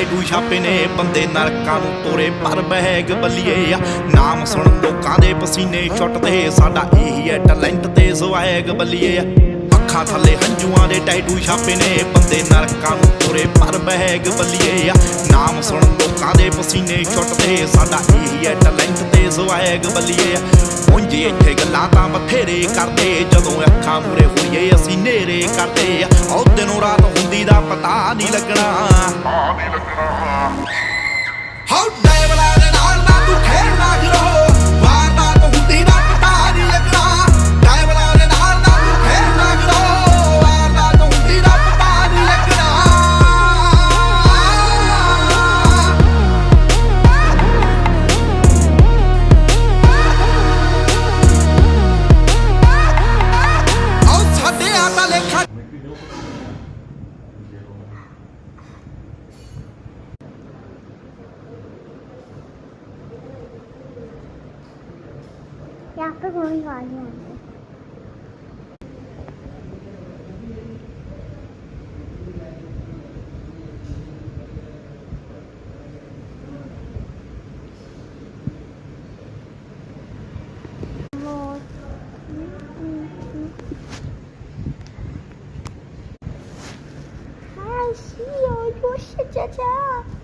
Tattoo ਛਾਪੇ ਨੇ ਬੰਦੇ ਨਰਕਾਂ ਨੂੰ ਤੋਰੇ ਪਰ ਬਹਿਗ ਬੱਲੀਏ ਨਾਮ ਸੁਣ ਲੋਕਾਂ ਦੇ ਪਸੀਨੇ ਛੁੱਟਦੇ ਸਾਡਾ ਇਹੀ ਹੈ ਟੈਲੈਂਟ ਤੇ ਸਵੈਗ ਬੱਲੀਏ ਅੱਖਾਂ ਥੱਲੇ ਹੰਝੂਆਂ ਦੇ ਟੈਟੂ ਛਾਪੇ ਨੇ ਬੰਦੇ ਨਰਕਾਂ ਨੂੰ ਤੋਰੇ ਪਰ ਬਹਿਗ ਬੱਲੀਏ ਨਾਮ ਸੁਣ ਲੋਕਾਂ ਦੇ ਪਸੀਨੇ ਛੁੱਟਦੇ ਸਾਡਾ ਇਹੀ ਹੈ ਟੈਲੈਂਟ ਤੇ ਸਵੈਗ ਬੱਲੀਏ ਉਂਝ ਇੱਥੇ ਗੱਲਾਂ ਤਾਂ ਬਥੇਰੇ ਕਰਦੇ ਜਦੋਂ ਅੱਖਾਂ ਮੂਰੇ ਹੋਈਏ ਅਸੀਂ ਨੇਰੇ ਕਰਦੇ ਉਹ ਦਿਨੋਂ ਰਾਤ ਹੁੰਦੀ ਦਾ ਪਤਾ ਨਹੀਂ ਲੱਗਣਾ ਹਾਉ ਡੈਵਲਾ ਦੇ ਨਾਲ ਨਾ ਤੂੰ ਖੇਡਣਾ ਕਰੋ ਵਾਰਦਾਤ ਹੁੰਦੀ ਦਾ ਪਤਾ ਨਹੀਂ ਲੱਗਣਾ ਡੈਵਲਾ ਦੇ ਨਾਲ ਨਾ ਤੂੰ ਖੇਡਣਾ ਕਰੋ ਵਾਰਦਾਤ ਹੁੰਦੀ ਦਾ ਪਤਾ ਨਹੀਂ ਲੱਗਣਾ ਉਹ ਸਾਡੇ ਆ ਤਾਂ ਲੇਖਾ यहाँ पे कोई आवाज नहीं आती Hi, see you. You're such a job.